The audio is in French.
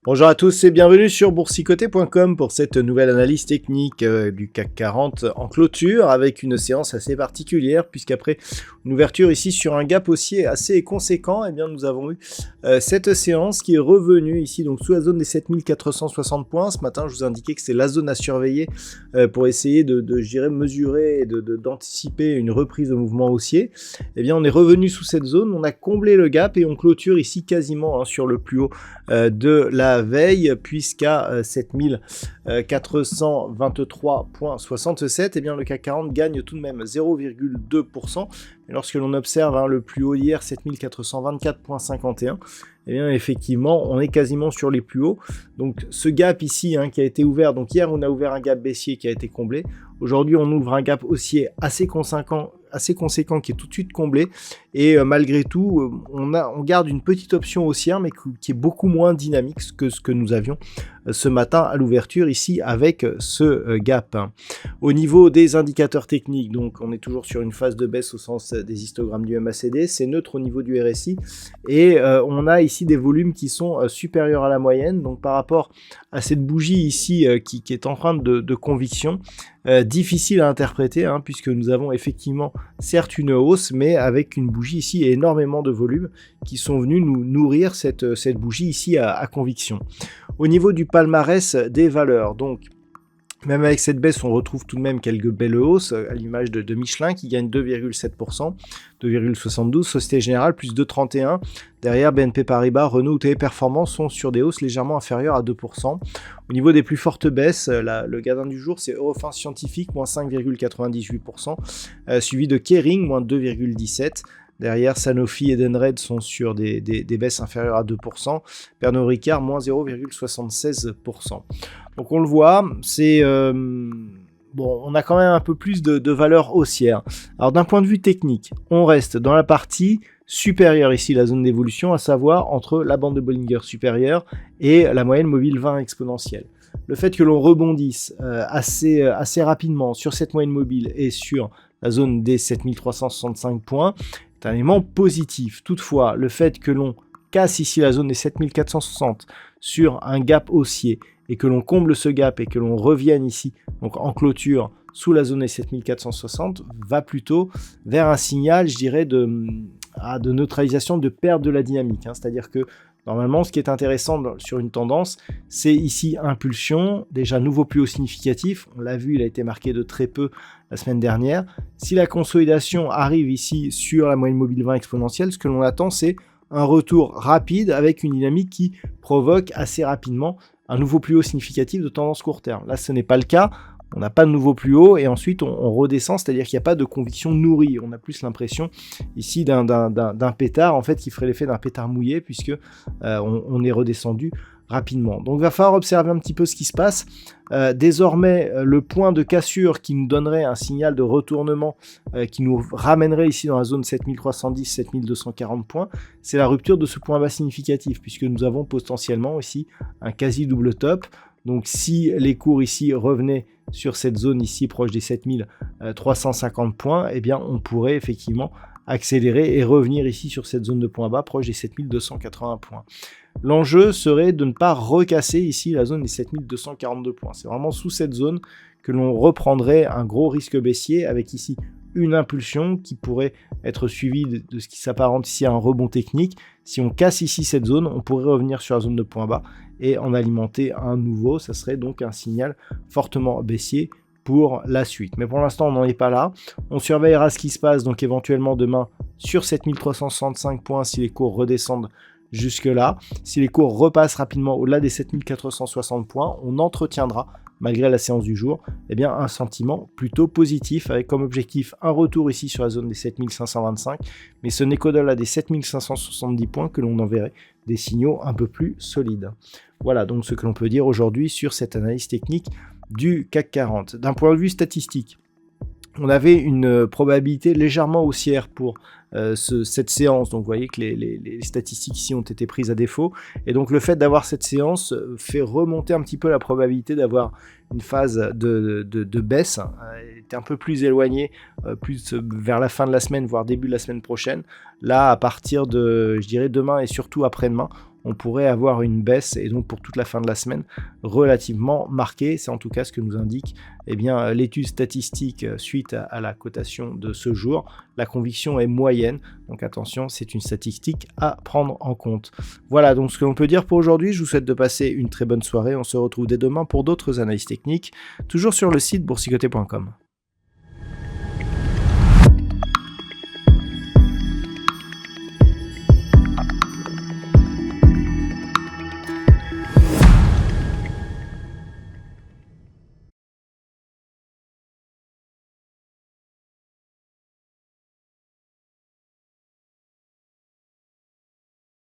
Bonjour à tous et bienvenue sur boursicoté.com pour cette nouvelle analyse technique du CAC 40 en clôture avec une séance assez particulière puisqu'après une ouverture ici sur un gap haussier assez conséquent, eh bien nous avons eu cette séance qui est revenue ici donc sous la zone des 7460 points. Ce matin je vous indiquais que c'est la zone à surveiller pour essayer je dirais, mesurer et d'anticiper une reprise de mouvement haussier. Eh bien on est revenu sous cette zone, on a comblé le gap et on clôture ici quasiment sur le plus haut de la veille, puisqu'à 7423,67, eh bien le CAC 40 gagne tout de même 0,2%. Et lorsque l'on observe le plus haut hier, 7424,51, eh bien effectivement on est quasiment sur les plus hauts. Donc ce gap ici qui a été ouvert, donc hier on a ouvert un gap baissier qui a été comblé. Aujourd'hui on ouvre un gap haussier assez conséquent qui est tout de suite comblé, et malgré tout on garde une petite option haussière mais qui est beaucoup moins dynamique que ce que nous avions ce matin à l'ouverture ici avec ce gap. Au niveau des indicateurs techniques, donc on est toujours sur une phase de baisse au sens des histogrammes du MACD, c'est neutre au niveau du RSI et on a ici des volumes qui sont supérieurs à la moyenne. Donc par rapport à cette bougie ici qui est empreinte de conviction, difficile à interpréter puisque nous avons effectivement certes une hausse mais avec une bougie ici et énormément de volumes qui sont venus nous nourrir cette bougie ici à conviction. Au niveau du palmarès des valeurs, donc même avec cette baisse, on retrouve tout de même quelques belles hausses, à l'image de Michelin qui gagne 2,7%, 2,72%, Société Générale plus 2,31%, derrière BNP Paribas, Renault ou Téléperformance sont sur des hausses légèrement inférieures à 2%. Au niveau des plus fortes baisses, le gradin du jour c'est Eurofins Scientifique, moins 5,98%, suivi de Kering, moins 2,17%. Derrière, Sanofi et Edenred sont sur des baisses inférieures à 2%. Pernod Ricard, moins 0,76%. Donc on le voit, c'est... on a quand même un peu plus de valeur haussière. Alors d'un point de vue technique, on reste dans la partie supérieure ici, la zone d'évolution, à savoir entre la bande de Bollinger supérieure et la moyenne mobile 20 exponentielle. Le fait que l'on rebondisse assez rapidement sur cette moyenne mobile et sur la zone des 7365 points, c'est un élément positif. Toutefois, le fait que l'on casse ici la zone des 7460 sur un gap haussier et que l'on comble ce gap et que l'on revienne ici donc en clôture sous la zone des 7460 va plutôt vers un signal, je dirais, de neutralisation, de perte de la dynamique. C'est-à-dire que normalement, ce qui est intéressant sur une tendance, c'est ici impulsion, déjà nouveau plus haut significatif. On l'a vu, il a été marqué de très peu la semaine dernière. Si la consolidation arrive ici sur la moyenne mobile 20 exponentielle, ce que l'on attend, c'est un retour rapide avec une dynamique qui provoque assez rapidement un nouveau plus haut significatif de tendance court terme. Là, ce n'est pas le cas. On n'a pas de nouveau plus haut et ensuite on redescend, c'est-à-dire qu'il n'y a pas de conviction nourrie. On a plus l'impression ici d'un pétard en fait qui ferait l'effet d'un pétard mouillé puisque on est redescendu rapidement. Donc il va falloir observer un petit peu ce qui se passe. Désormais, le point de cassure qui nous donnerait un signal de retournement qui nous ramènerait ici dans la zone 7310-7240 points, c'est la rupture de ce point bas significatif puisque nous avons potentiellement aussi un quasi double top. Donc si les cours ici revenaient sur cette zone ici proche des 7350 points, eh bien on pourrait effectivement accélérer et revenir ici sur cette zone de point bas proche des 7280 points. L'enjeu serait de ne pas recasser ici la zone des 7242 points. C'est vraiment sous cette zone que l'on reprendrait un gros risque baissier avec ici une impulsion qui pourrait être suivie de ce qui s'apparente ici à un rebond technique. Si on casse ici cette zone, on pourrait revenir sur la zone de point bas et en alimenter un nouveau. Ça serait donc un signal fortement baissier pour la suite. Mais pour l'instant, on n'en est pas là. On surveillera ce qui se passe donc éventuellement demain sur 7365 points si les cours redescendent jusque là. Si les cours repassent rapidement au-delà des 7460 points, on entretiendra malgré la séance du jour, eh bien, un sentiment plutôt positif avec comme objectif un retour ici sur la zone des 7525, mais ce n'est qu'au-delà des 7570 points que l'on enverrait des signaux un peu plus solides. Voilà donc ce que l'on peut dire aujourd'hui sur cette analyse technique du CAC 40. D'un point de vue statistique, on avait une probabilité légèrement haussière pour cette séance. Donc vous voyez que les statistiques ici ont été prises à défaut. Et donc le fait d'avoir cette séance fait remonter un petit peu la probabilité d'avoir une phase de baisse. Elle était un peu plus éloignée, plus vers la fin de la semaine, voire début de la semaine prochaine. Là, à partir de, je dirais, demain et surtout après-demain, on pourrait avoir une baisse, et donc pour toute la fin de la semaine, relativement marquée. C'est en tout cas ce que nous indique l'étude statistique suite à la cotation de ce jour. La conviction est moyenne, donc attention, c'est une statistique à prendre en compte. Voilà donc ce que l'on peut dire pour aujourd'hui. Je vous souhaite de passer une très bonne soirée. On se retrouve dès demain pour d'autres analyses techniques, toujours sur le site boursicoté.com.